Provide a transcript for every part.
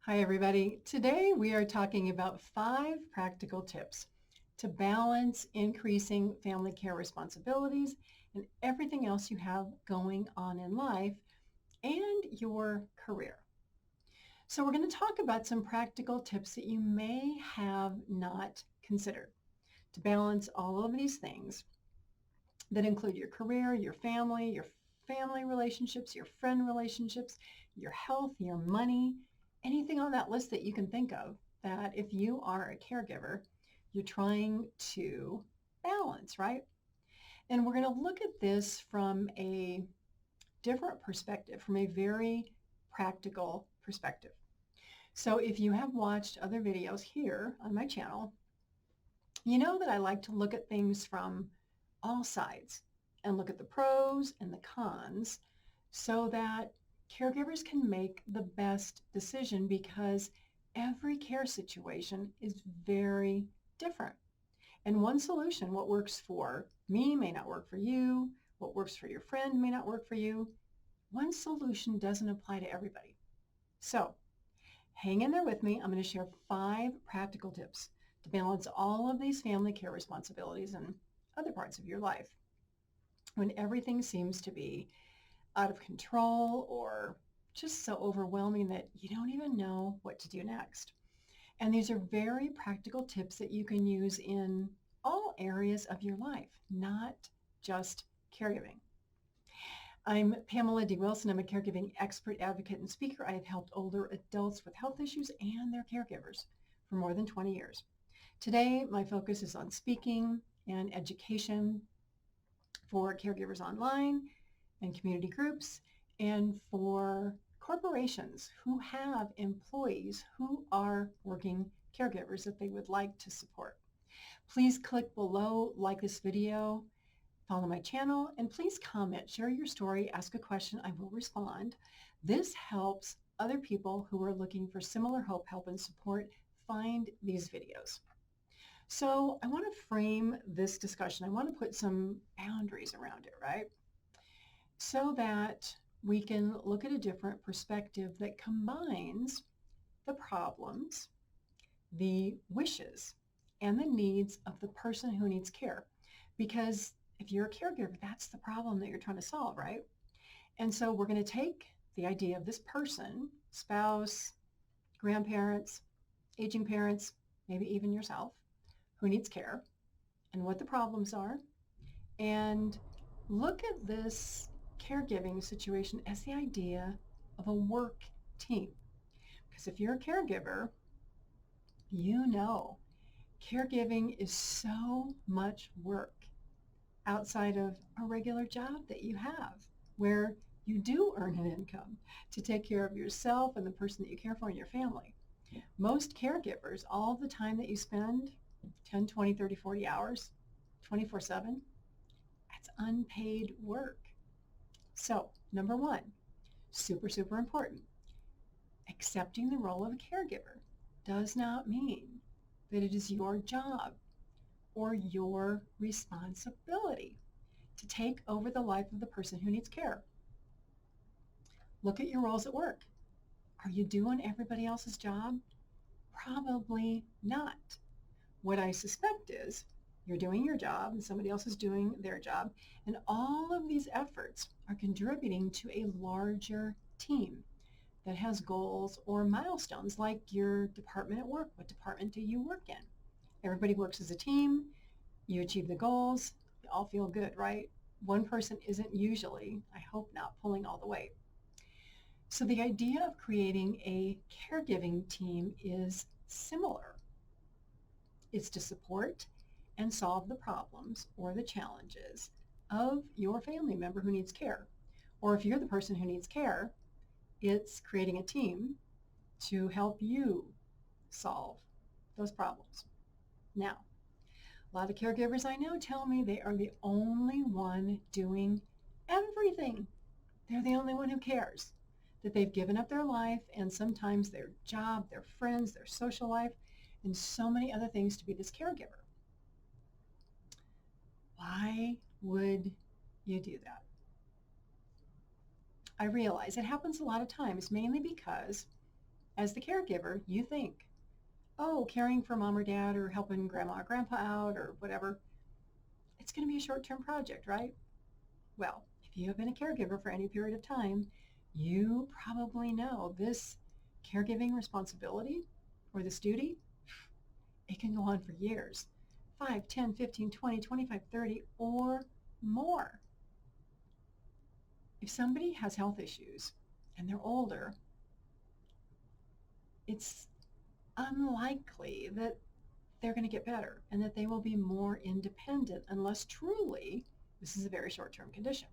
Hi, everybody. Today we are talking about 5 practical tips to balance increasing family care responsibilities and everything else you have going on in life and your career. So we're going to talk about some practical tips that you may have not considered to balance all of these things that include your career, your family relationships, your friend relationships, your health, your money, anything on that list that you can think of that if you are a caregiver, you're trying to balance, right? And we're going to look at this from a different perspective, from a very practical perspective. So if you have watched other videos here on my channel, you know that I like to look at things from all sides and look at the pros and the cons so that caregivers can make the best decision because every care situation is very different. And one solution, what works for me may not work for you. What works for your friend may not work for you. One solution doesn't apply to everybody. So hang in there with me. I'm going to share 5 practical tips to balance all of these family care responsibilities and other parts of your life when everything seems to be out of control or just so overwhelming that you don't even know what to do next. And these are very practical tips that you can use in all areas of your life, not just caregiving. I'm Pamela D Wilson. I'm a caregiving expert, advocate, and speaker. I have helped older adults with health issues and their caregivers for more than 20 years. Today, my focus is on speaking and education for caregivers online and community groups and for corporations who have employees who are working caregivers that they would like to support. Please click below, like this video, follow my channel, and please comment, share your story, ask a question. I will respond. This helps other people who are looking for similar hope, help, and support find these videos. So I want to frame this discussion. I want to put some boundaries around it, right? So that we can look at a different perspective that combines the problems, the wishes, and the needs of the person who needs care. Because if you're a caregiver, that's the problem that you're trying to solve, right? And so we're going to take the idea of this person, spouse, grandparents, aging parents, maybe even yourself, who needs care, and what the problems are, and look at this caregiving situation as the idea of a work team. Because if you're a caregiver, you know caregiving is so much work outside of a regular job that you have where you do earn an income to take care of yourself and the person that you care for in your family. Most caregivers, all the time that you spend, 10, 20, 30, 40 hours, 24/7, that's unpaid work. So, number 1, super, super important. Accepting the role of a caregiver does not mean that it is your job or your responsibility to take over the life of the person who needs care. Look at your roles at work. Are you doing everybody else's job? Probably not. What I suspect is you're doing your job and somebody else is doing their job, and all of these efforts are contributing to a larger team that has goals or milestones like your department at work. What department do you work in? Everybody works as a team. You achieve the goals. You all feel good, right? One person isn't usually, I hope not, pulling all the weight. So the idea of creating a caregiving team is similar. It's to support and solve the problems or the challenges of your family member who needs care. Or if you're the person who needs care, it's creating a team to help you solve those problems. Now, a lot of caregivers I know tell me they are the only one doing everything. They're the only one who cares, that they've given up their life and sometimes their job, their friends, their social life, and so many other things to be this caregiver. Why would you do that? I realize it happens a lot of times, mainly because As the caregiver, you think, oh, caring for mom or dad or helping grandma or grandpa out or whatever, it's going to be a short-term project, right? Well, if you have been a caregiver for any period of time, you probably know this caregiving responsibility or this duty, it can go on for years, 5, 10, 15, 20, 25, 30, or more. If somebody has health issues and they're older, it's unlikely that they're going to get better and that they will be more independent unless truly this is a very short-term condition.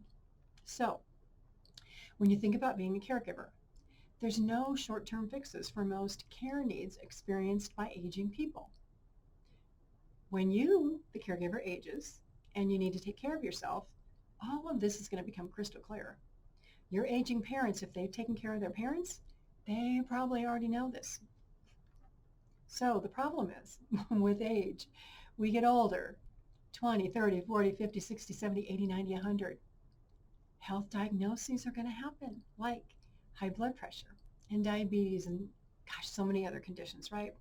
So when you think about being a caregiver, there's no short-term fixes for most care needs experienced by aging people. When you, the caregiver, ages and you need to take care of yourself, all of this is going to become crystal clear. Your aging parents, if they've taken care of their parents, they probably already know this. So the problem is, with age, we get older, 20, 30, 40, 50, 60, 70, 80, 90, 100. Health diagnoses are going to happen, like high blood pressure and diabetes and, gosh, so many other conditions, right?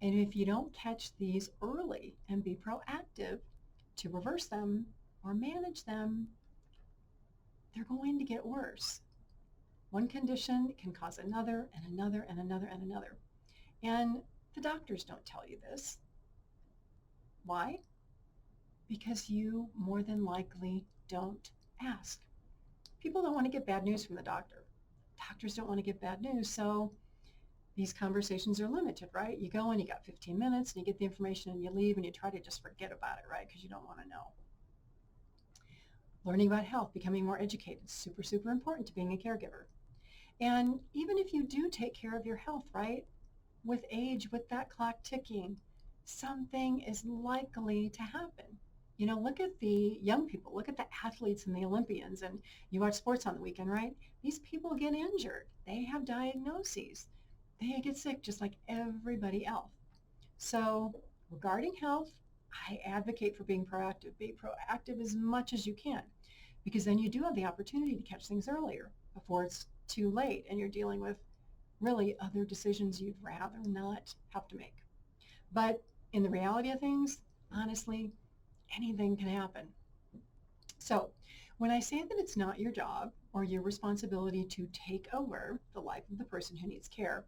And if you don't catch these early and be proactive to reverse them or manage them, they're going to get worse. One condition can cause another and another and another and another. And the doctors don't tell you this. Why? Because you more than likely don't ask. People don't want to get bad news from the doctor. Doctors don't want to get bad news, so these conversations are limited, right? You go and you got 15 minutes and you get the information and you leave and you try to just forget about it, right? Because you don't want to know. Learning about health, becoming more educated, super, super important to being a caregiver. And even if you do take care of your health, right? With age, with that clock ticking, something is likely to happen. You know, look at the young people, look at the athletes and the Olympians, and you watch sports on the weekend, right? These people get injured. They have diagnoses. They get sick just like everybody else. So regarding health, I advocate for being proactive. Be proactive as much as you can, because then you do have the opportunity to catch things earlier before it's too late and you're dealing with really other decisions you'd rather not have to make. But in the reality of things, honestly, anything can happen. So when I say that it's not your job or your responsibility to take over the life of the person who needs care,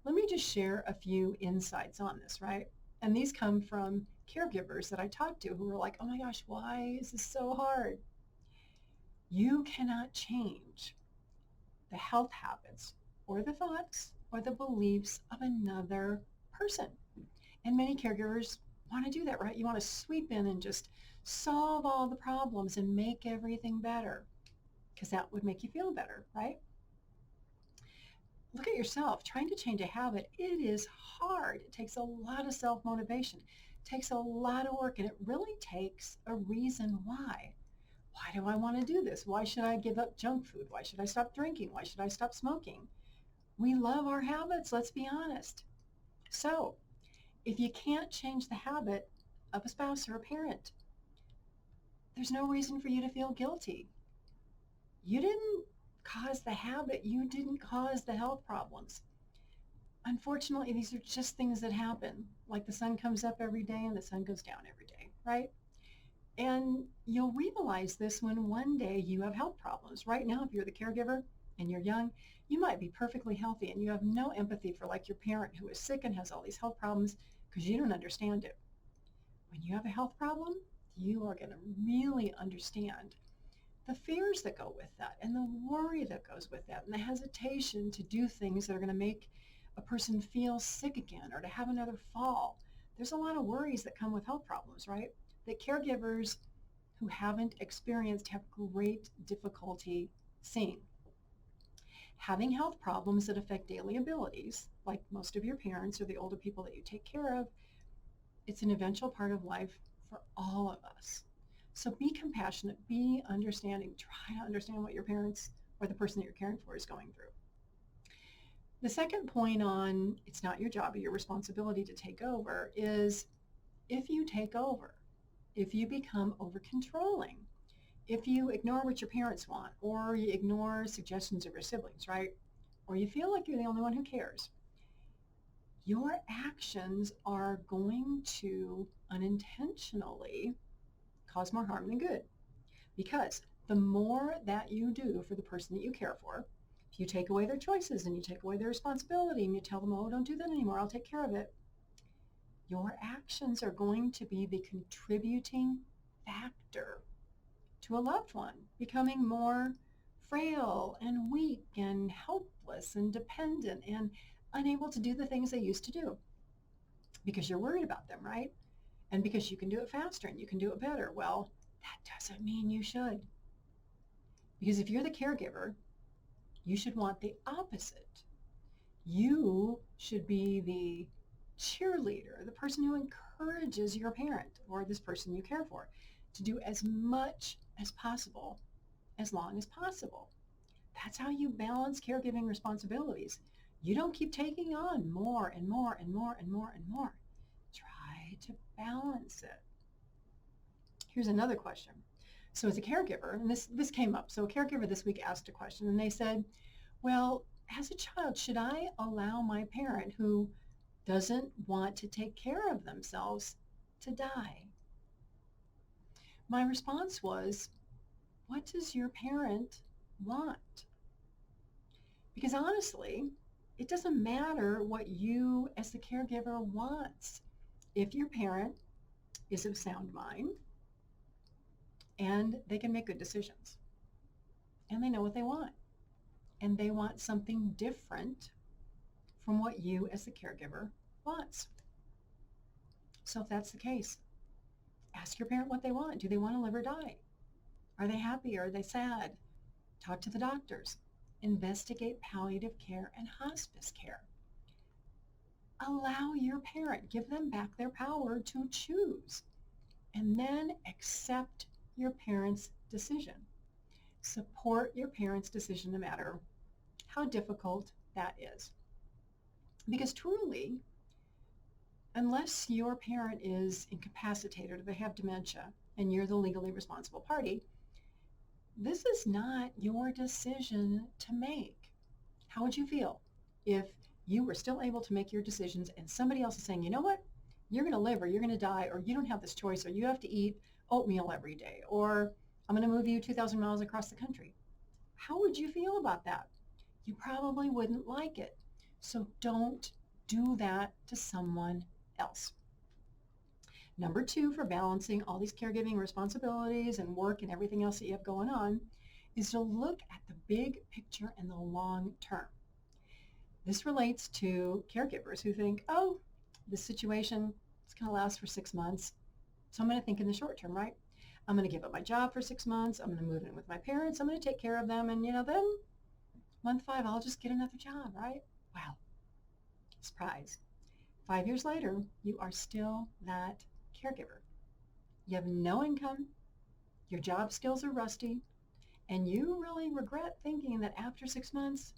let me just share a few insights on this, right? And these come from caregivers that I talk to who are like, oh my gosh, why is this so hard? You cannot change the health habits or the thoughts or the beliefs of another person. And many caregivers want to do that, right? You want to sweep in and just solve all the problems and make everything better because that would make you feel better, right? Look at yourself. Trying to change a habit, it is hard. It takes a lot of self-motivation. It takes a lot of work, and it really takes a reason why. Why do I want to do this? Why should I give up junk food? Why should I stop drinking? Why should I stop smoking? We love our habits, let's be honest. So if you can't change the habit of a spouse or a parent, there's no reason for you to feel guilty. You didn't cause the habit. You didn't cause the health problems. Unfortunately, these are just things that happen. Like the sun comes up every day and the sun goes down every day, right? And you'll realize this when one day you have health problems. Right now, if you're the caregiver and you're young, you might be perfectly healthy and you have no empathy for like your parent who is sick and has all these health problems because you don't understand it. When you have a health problem, you are going to really understand the fears that go with that and the worry that goes with that and the hesitation to do things that are going to make a person feel sick again or to have another fall. There's a lot of worries that come with health problems, right? That caregivers who haven't experienced have great difficulty seeing. Having health problems that affect daily abilities, like most of your parents or the older people that you take care of, it's an eventual part of life for all of us. So be compassionate, be understanding, try to understand what your parents or the person that you're caring for is going through. The second point on it's not your job or your responsibility to take over is if you take over, if you become over-controlling, if you ignore what your parents want or you ignore suggestions of your siblings, right? Or you feel like you're the only one who cares, your actions are going to unintentionally cause more harm than good. Because the more that you do for the person that you care for, if you take away their choices and you take away their responsibility and you tell them, oh, don't do that anymore, I'll take care of it, your actions are going to be the contributing factor to a loved one becoming more frail and weak and helpless and dependent and unable to do the things they used to do because you're worried about them, right? And because you can do it faster and you can do it better. Well, that doesn't mean you should. Because if you're the caregiver, you should want the opposite. You should be the cheerleader, the person who encourages your parent or this person you care for to do as much as possible, as long as possible. That's how you balance caregiving responsibilities. You don't keep taking on more and more and more and more and more. Try to balance it. Here's another question. So as a caregiver, and this came up, so a caregiver this week asked a question and they said, well, as a child, should I allow my parent who doesn't want to take care of themselves to die? My response was, what does your parent want? Because honestly, it doesn't matter what you as the caregiver wants. If your parent is of sound mind and they can make good decisions and they know what they want and they want something different from what you as the caregiver wants. So if that's the case, ask your parent what they want. Do they want to live or die? Are they happy? Are they sad? Talk to the doctors. Investigate palliative care and hospice care. Allow your parent, give them back their power to choose, and then accept your parent's decision. Support your parent's decision no matter how difficult that is. Because truly, unless your parent is incapacitated or they have dementia and you're the legally responsible party, this is not your decision to make. How would you feel if you were still able to make your decisions and somebody else is saying, you know what, you're going to live or you're going to die, or you don't have this choice, or you have to eat oatmeal every day, or I'm going to move you 2,000 miles across the country? How would you feel about that? You probably wouldn't like it. So don't do that to someone else. Number 2, for balancing all these caregiving responsibilities and work and everything else that you have going on, is to look at the big picture and the long term. This relates to caregivers who think, oh, this situation is going to last for 6 months, so I'm going to think in the short term, right? I'm going to give up my job for 6 months. I'm going to move in with my parents. I'm going to take care of them. And, then month 5, I'll just get another job, right? Wow. Surprise. 5 years later, you are still that caregiver. You have no income. Your job skills are rusty. And you really regret thinking that after 6 months,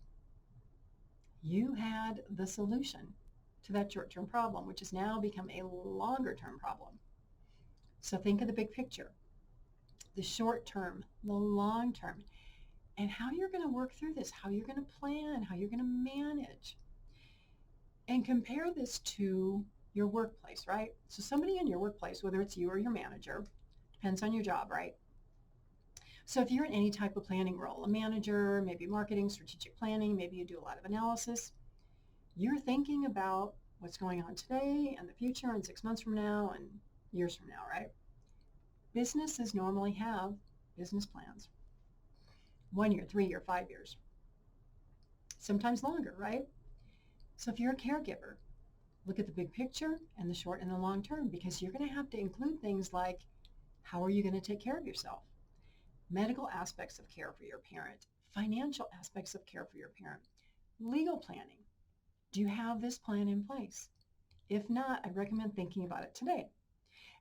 you had the solution to that short-term problem, which has now become a longer-term problem. So think of the big picture, the short term, the long term, and how you're going to work through this, how you're going to plan, how you're going to manage. And compare this to your workplace, right? So somebody in your workplace, whether it's you or your manager, depends on your job, right? So if you're in any type of planning role, a manager, maybe marketing, strategic planning, maybe you do a lot of analysis, you're thinking about what's going on today and the future and 6 months from now and years from now, right? Businesses normally have business plans. 1 year, 3 year, 5 years, sometimes longer, right? So if you're a caregiver, look at the big picture and the short and the long term, because you're going to have to include things like, how are you going to take care of yourself? Medical aspects of care for your parent, financial aspects of care for your parent, legal planning. Do you have this plan in place? If not, I recommend thinking about it today.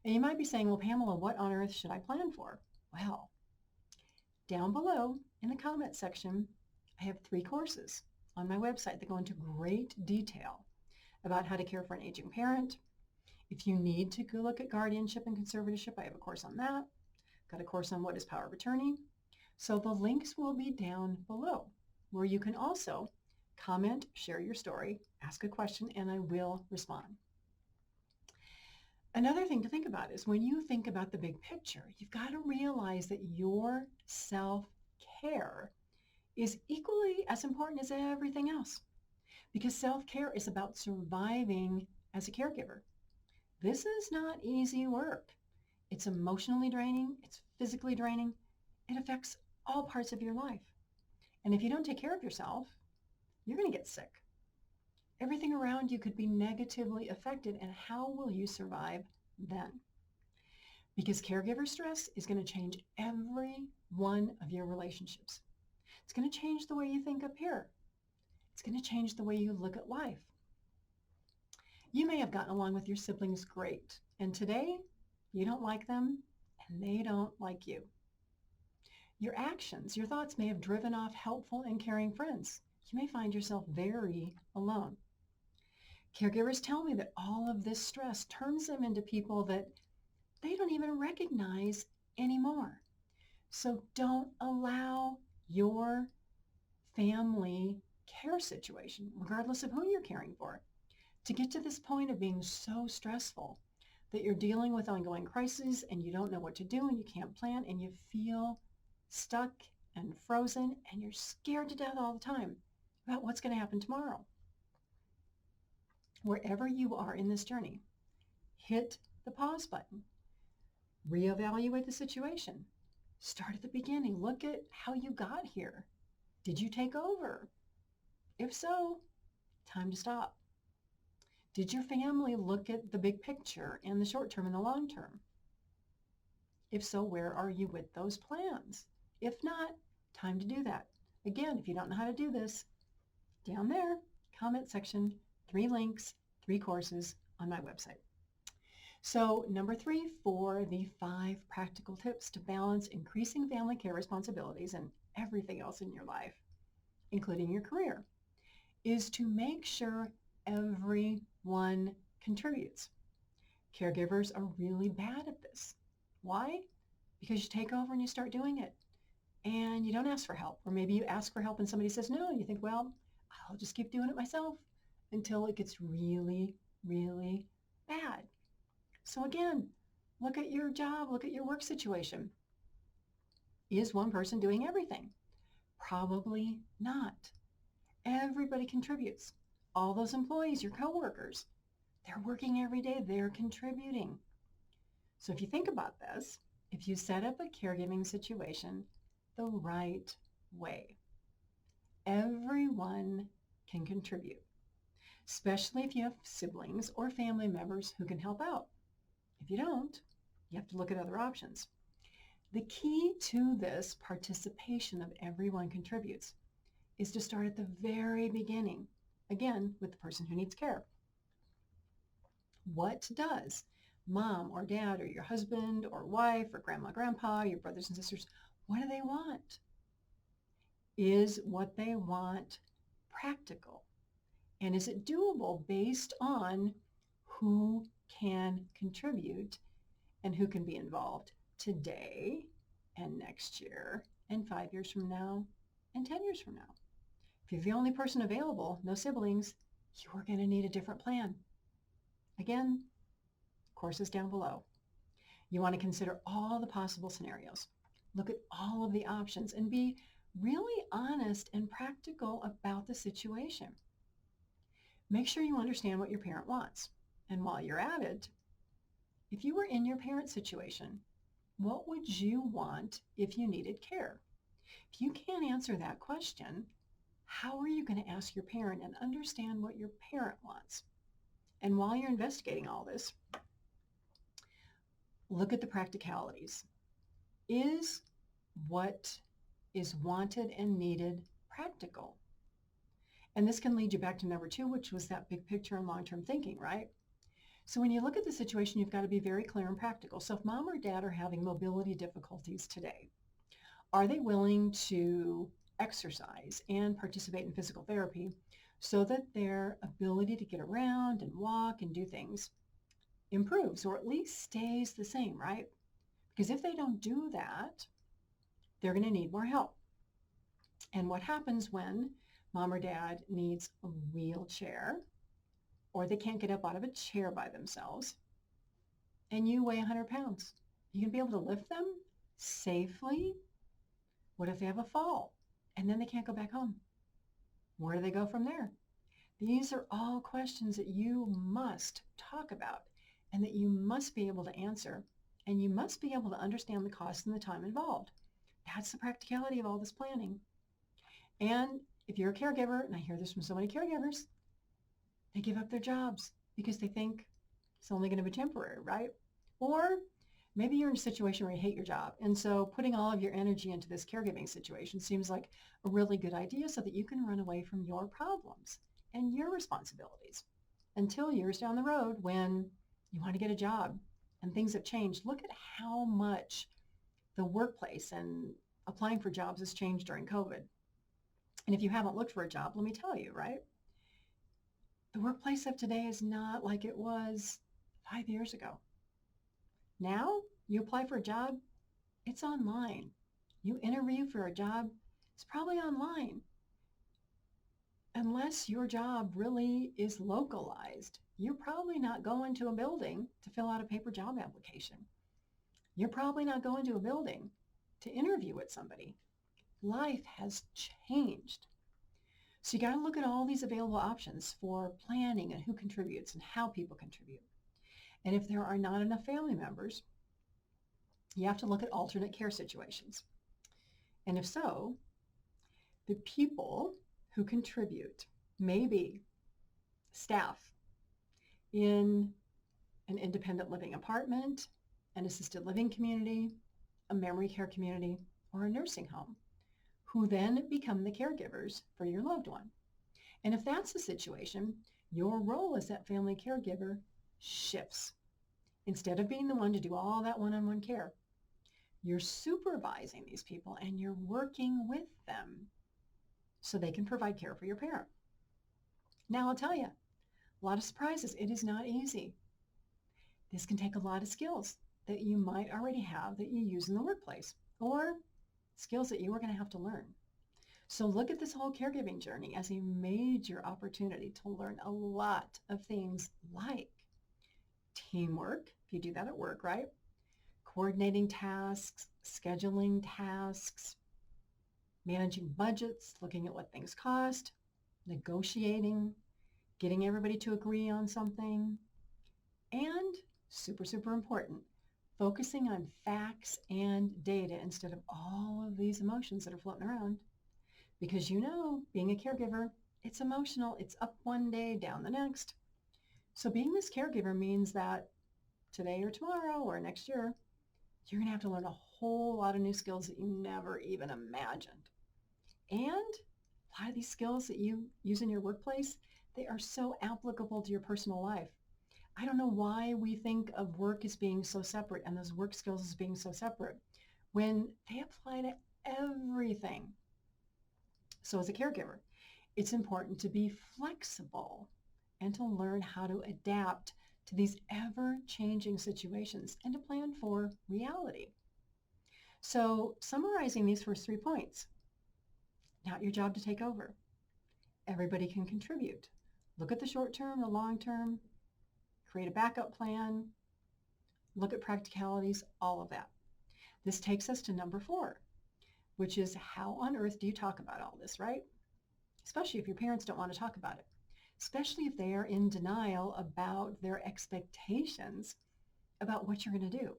And you might be saying, well, Pamela, what on earth should I plan for? Well, down below in the comment section, I have 3 courses on my website that go into great detail about how to care for an aging parent. If you need to go look at guardianship and conservatorship, I have a course on that. Got a course on what is power of attorney. So the links will be down below, where you can also Comment, share your story, ask a question, and I will respond. Another thing to think about is when you think about the big picture, you've got to realize that your self-care is equally as important as everything else, because self-care is about surviving as a caregiver. This is not easy work. It's emotionally draining. It's physically draining. It affects all parts of your life. And if you don't take care of yourself, you're going to get sick. Everything around you could be negatively affected, and how will you survive then? Because caregiver stress is going to change every one of your relationships. It's going to change the way you think up here. It's going to change the way you look at life. You may have gotten along with your siblings great, and today you don't like them and they don't like you. Your actions, your thoughts may have driven off helpful and caring friends. You may find yourself very alone. Caregivers tell me that all of this stress turns them into people that they don't even recognize anymore. So don't allow your family care situation, regardless of who you're caring for, to get to this point of being so stressful that you're dealing with ongoing crises and you don't know what to do and you can't plan and you feel stuck and frozen and you're scared to death all the time about what's going to happen tomorrow. Wherever you are in this journey, hit the pause button. Reevaluate the situation. Start at the beginning. Look at how you got here. Did you take over? If so, time to stop. Did your family look at the big picture and the short term and the long term? If so, where are you with those plans? If not, time to do that. Again, if you don't know how to do this, down there, comment section, 3 links, 3 courses on my website. So number 3 for the 5 practical tips to balance increasing family care responsibilities and everything else in your life, including your career, is to make sure everyone contributes. Caregivers are really bad at this. Why? Because you take over and you start doing it and you don't ask for help. Or maybe you ask for help and somebody says no, and you think, well, I'll just keep doing it myself until it gets really, really bad. So again, look at your job, look at your work situation. Is one person doing everything? Probably not. Everybody contributes. All those employees, your coworkers, they're working every day, they're contributing. So if you think about this, if you set up a caregiving situation the right way, everyone can contribute, especially if you have siblings or family members who can help out. If you don't, you have to look at other options. The key to this participation of everyone contributes is to start at the very beginning, again, with the person who needs care. What does mom or dad or your husband or wife or grandma, grandpa, your brothers and sisters, what do they want? Is what they want practical? And is it doable based on who can contribute and who can be involved today and next year and 5 years from now and 10 years from now? If you're the only person available, no siblings, you're going to need a different plan. Again, courses down below. You want to consider all the possible scenarios. Look at all of the options and be really honest and practical about the situation. Make sure you understand what your parent wants. And while you're at it, if you were in your parent's situation, what would you want if you needed care? If you can't answer that question, how are you going to ask your parent and understand what your parent wants? And while you're investigating all this, look at the practicalities. Is what is wanted and needed practical? And this can lead you back to number 2, which was that big picture and long-term thinking, right? So when you look at the situation, you've got to be very clear and practical. So if mom or dad are having mobility difficulties today, are they willing to exercise and participate in physical therapy so that their ability to get around and walk and do things improves, or at least stays the same, right? Because if they don't do that, they're going to need more help. And what happens when mom or dad needs a wheelchair, or they can't get up out of a chair by themselves, and you weigh 100 pounds. You can be able to lift them safely. What if they have a fall and then they can't go back home? Where do they go from there? These are all questions that you must talk about and that you must be able to answer, and you must be able to understand the cost and the time involved. That's the practicality of all this planning. And if you're a caregiver, and I hear this from so many caregivers, they give up their jobs because they think it's only going to be temporary, right? Or maybe you're in a situation where you hate your job. And so putting all of your energy into this caregiving situation seems like a really good idea so that you can run away from your problems and your responsibilities until years down the road when you want to get a job and things have changed. Look at how much the workplace and applying for jobs has changed during COVID. And if you haven't looked for a job, let me tell you, right? The workplace of today is not like it was 5 years ago. Now, you apply for a job, it's online. You interview for a job, it's probably online. Unless your job really is localized, you're probably not going to a building to fill out a paper job application. You're probably not going to a building to interview with somebody. Life has changed. So you got to look at all these available options for planning and who contributes and how people contribute. And if there are not enough family members, you have to look at alternate care situations. And if so, the people who contribute may be staff in an independent living apartment, an assisted living community, a memory care community, or a nursing home, who then become the caregivers for your loved one. And if that's the situation, your role as that family caregiver shifts. Instead of being the one to do all that one-on-one care, you're supervising these people and you're working with them so they can provide care for your parent. Now, I'll tell you, a lot of surprises. It is not easy. This can take a lot of skills that you might already have that you use in the workplace, or skills that you are going to have to learn. So look at this whole caregiving journey as a major opportunity to learn a lot of things like teamwork, if you do that at work, right? Coordinating tasks, scheduling tasks, managing budgets, looking at what things cost, negotiating, getting everybody to agree on something, and super, super important, focusing on facts and data instead of all of these emotions that are floating around. Because being a caregiver, it's emotional. It's up one day, down the next. So being this caregiver means that today or tomorrow or next year, you're going to have to learn a whole lot of new skills that you never even imagined. And a lot of these skills that you use in your workplace, they are so applicable to your personal life. I don't know why we think of work as being so separate and those work skills as being so separate when they apply to everything. So as a caregiver, it's important to be flexible and to learn how to adapt to these ever-changing situations and to plan for reality. So summarizing these first 3 points, not your job to take over. Everybody can contribute. Look at the short term, the long term, create a backup plan, look at practicalities, all of that. This takes us to number 4, which is how on earth do you talk about all this, right? Especially if your parents don't want to talk about it, especially if they are in denial about their expectations about what you're going to do.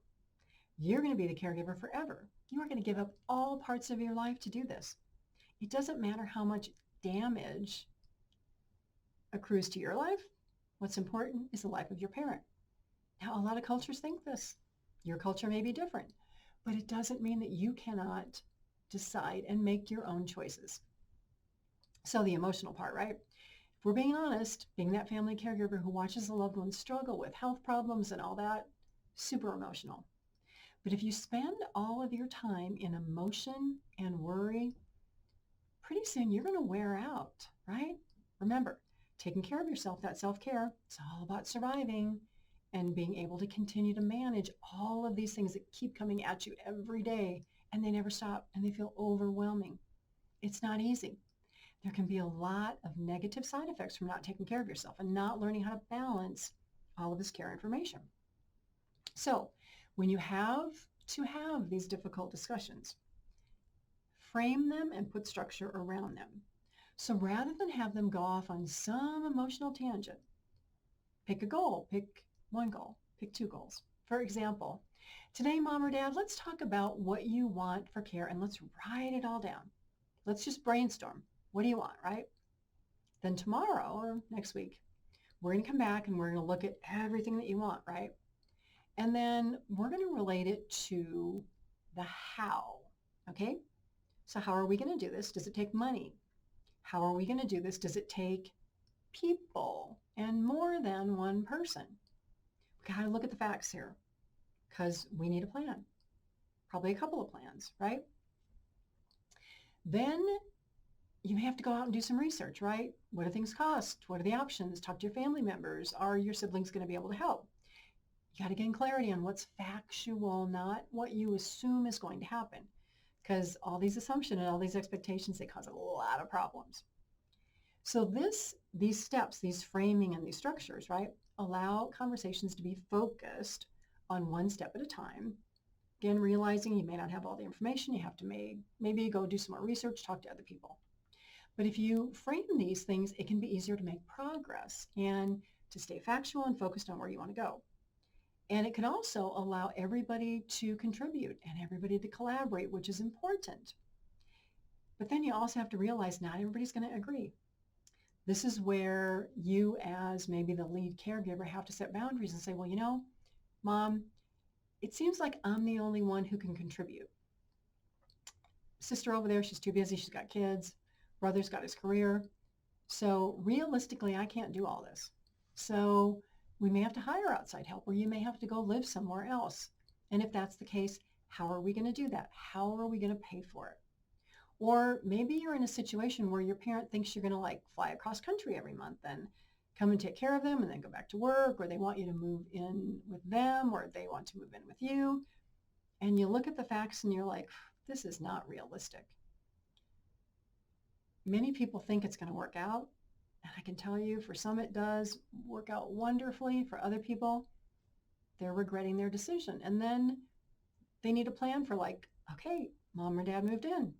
You're going to be the caregiver forever. You are going to give up all parts of your life to do this. It doesn't matter how much damage accrues to your life. What's important is the life of your parent. Now, a lot of cultures think this. Your culture may be different, but it doesn't mean that you cannot decide and make your own choices. So the emotional part, right? If we're being honest, being that family caregiver who watches a loved one struggle with health problems and all that, super emotional. But if you spend all of your time in emotion and worry, pretty soon you're going to wear out, right? Remember, taking care of yourself, that self-care, it's all about surviving and being able to continue to manage all of these things that keep coming at you every day and they never stop and they feel overwhelming. It's not easy. there can be a lot of negative side effects from not taking care of yourself and not learning how to balance all of this care information. So when you have to have these difficult discussions, frame them and put structure around them. So rather than have them go off on some emotional tangent, pick a goal, pick one goal, pick two goals. For example, today, Mom or Dad, let's talk about what you want for care and let's write it all down. Let's just brainstorm. What do you want, right? Then tomorrow or next week, we're going to come back and we're going to look at everything that you want, right? And then we're going to relate it to the how, okay? So how are we going to do this? Does it take money? How are we going to do this? Does it take people and more than one person? We got to look at the facts here because we need a plan, probably a couple of plans, right? Then you may have to go out and do some research, right? What do things cost? What are the options? Talk to your family members. Are your siblings going to be able to help? You got to gain clarity on what's factual, not what you assume is going to happen. Because all these assumptions and all these expectations, they cause a lot of problems. So these steps, these framing and these structures, right, allow conversations to be focused on one step at a time. Again, realizing you may not have all the information. You have to maybe go do some more research, talk to other people. But if you frame these things, it can be easier to make progress and to stay factual and focused on where you want to go. And it can also allow everybody to contribute and everybody to collaborate, which is important. But then you also have to realize not everybody's going to agree. This is where you as maybe the lead caregiver have to set boundaries and say, well, you know, Mom, it seems like I'm the only one who can contribute. Sister over there, she's too busy. She's got kids. Brother's got his career. So realistically, I can't do all this. So we may have to hire outside help, or you may have to go live somewhere else. And if that's the case, how are we going to do that? How are we going to pay for it? Or maybe you're in a situation where your parent thinks you're going to fly across country every month and come and take care of them and then go back to work, or they want you to move in with them, or they want to move in with you. And you look at the facts and you're like, this is not realistic. Many people think it's going to work out. And I can tell you, for some it does work out wonderfully. For other people, they're regretting their decision. And then they need a plan for okay, Mom or Dad moved in.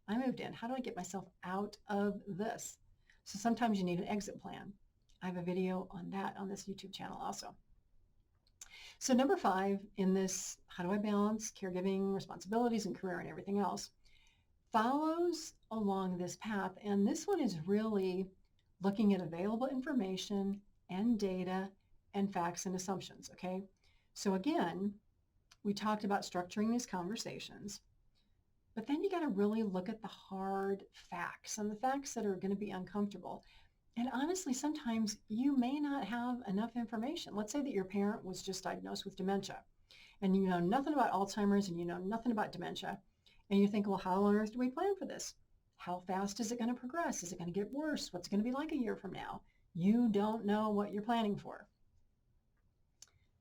I moved in. How do I get myself out of this? So sometimes you need an exit plan. I have a video on that on this YouTube channel also. So number 5 in this, how do I balance caregiving responsibilities and career and everything else, follows along this path. And this one is really looking at available information and data and facts and assumptions, okay? So again, we talked about structuring these conversations, but then you got to really look at the hard facts and the facts that are going to be uncomfortable. And honestly, sometimes you may not have enough information. Let's say that your parent was just diagnosed with dementia and you know nothing about Alzheimer's and you know nothing about dementia. And you think, well, how on earth do we plan for this? How fast is it going to progress? Is it going to get worse? What's it going to be like a year from now? You don't know what you're planning for.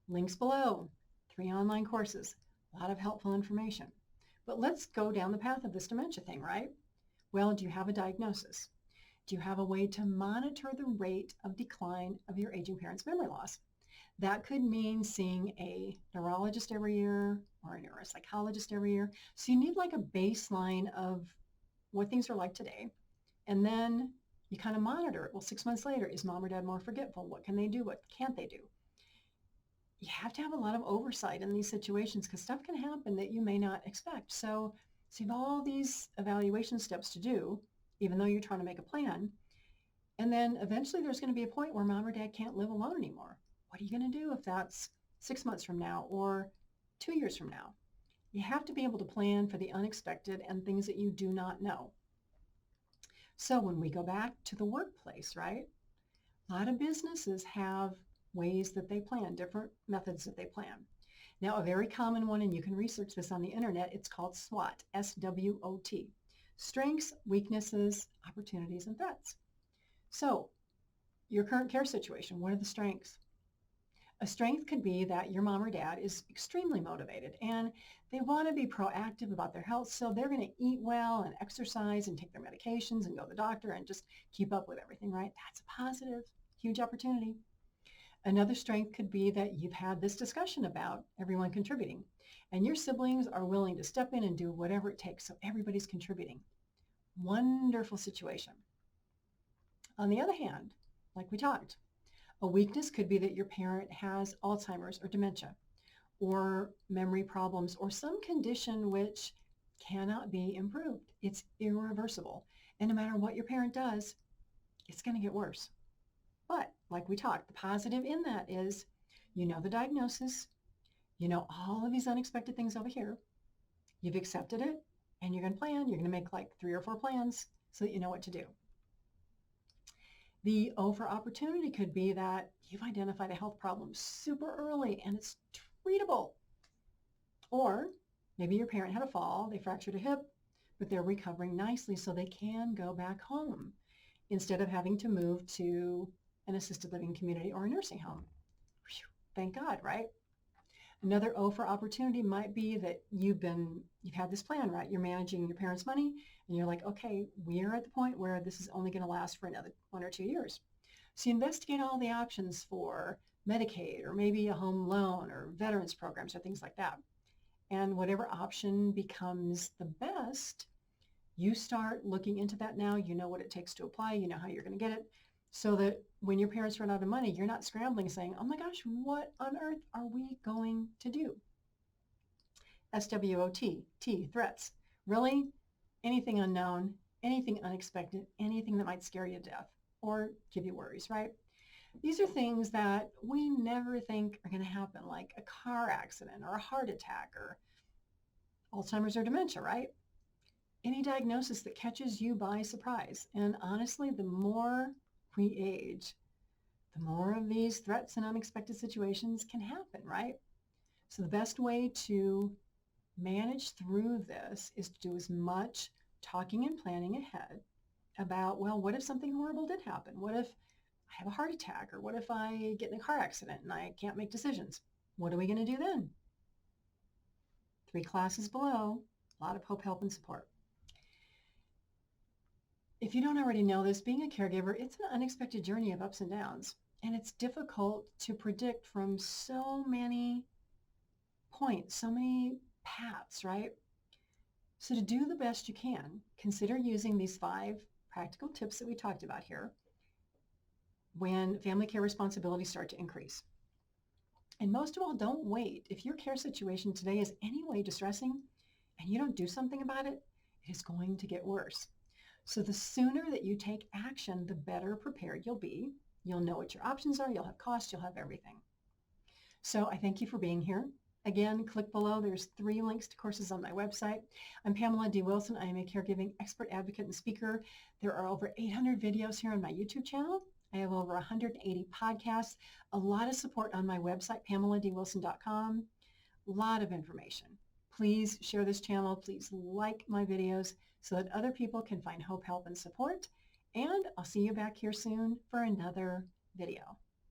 Links below, 3 online courses, a lot of helpful information. But let's go down the path of this dementia thing, right? Well, do you have a diagnosis? Do you have a way to monitor the rate of decline of your aging parent's memory loss? That could mean seeing a neurologist every year or a neuropsychologist every year. So you need a baseline of what things are like today. And then you kind of monitor it. Well, 6 months later, is Mom or Dad more forgetful? What can they do? What can't they do? You have to have a lot of oversight in these situations because stuff can happen that you may not expect. So you have all these evaluation steps to do, even though you're trying to make a plan. And then eventually there's going to be a point where Mom or Dad can't live alone anymore. What are you going to do if that's 6 months from now or 2 years from now? You have to be able to plan for the unexpected and things that you do not know. So when we go back to the workplace, right? A lot of businesses have ways that they plan, different methods that they plan. Now, a very common one, and you can research this on the internet, it's called SWOT, S-W-O-T. Strengths, weaknesses, opportunities, and threats. So your current care situation, what are the strengths? A strength could be that your mom or dad is extremely motivated and they want to be proactive about their health, so they're going to eat well and exercise and take their medications and go to the doctor and just keep up with everything, right? That's a positive, huge opportunity. Another strength could be that you've had this discussion about everyone contributing, and your siblings are willing to step in and do whatever it takes, so everybody's contributing. Wonderful situation. On the other hand, like we talked, a weakness could be that your parent has Alzheimer's or dementia or memory problems or some condition which cannot be improved. It's irreversible. And no matter what your parent does, it's going to get worse. But like we talked, the positive in that is you know the diagnosis, you know all of these unexpected things over here, you've accepted it, and you're going to plan. You're going to make like 3 or 4 plans so that you know what to do. The O for opportunity could be that you've identified a health problem super early and it's treatable. Or maybe your parent had a fall, they fractured a hip, but they're recovering nicely so they can go back home instead of having to move to an assisted living community or a nursing home. Whew, thank God, right? Another O for opportunity might be that you've had this plan, right? You're managing your parents' money and you're like, okay, we're at the point where this is only going to last for another 1 or 2 years. So you investigate all the options for Medicaid or maybe a home loan or veterans programs or things like that. And whatever option becomes the best, you start looking into that now. You know what it takes to apply. You know how you're going to get it. So that when your parents run out of money, you're not scrambling saying, oh my gosh, what on earth are we going to do? SWOT, T, threats. Really? Anything unknown, anything unexpected, anything that might scare you to death or give you worries, right? These are things that we never think are going to happen, like a car accident or a heart attack or Alzheimer's or dementia, right? Any diagnosis that catches you by surprise. And honestly, the more we age, the more of these threats and unexpected situations can happen, right? So the best way to manage through this is to do as much talking and planning ahead about, well, what if something horrible did happen? What if I have a heart attack? Or what if I get in a car accident and I can't make decisions? What are we going to do then? 3 classes below, a lot of hope, help, and support. If you don't already know this, being a caregiver, it's an unexpected journey of ups and downs. And it's difficult to predict from so many points, so many paths, right? So to do the best you can, consider using these 5 practical tips that we talked about here when family care responsibilities start to increase. And most of all, don't wait. If your care situation today is any way distressing and you don't do something about it, it is going to get worse. So the sooner that you take action, the better prepared you'll be. You'll know what your options are. You'll have costs. You'll have everything. So I thank you for being here. Again, click below. There's 3 links to courses on my website. I'm Pamela D Wilson. I am a caregiving expert, advocate, and speaker. There are over 800 videos here on my YouTube channel. I have over 180 podcasts, a lot of support on my website, PamelaDWilson.com. A lot of information. Please share this channel. Please like my videos so that other people can find hope, help, and support. And I'll see you back here soon for another video.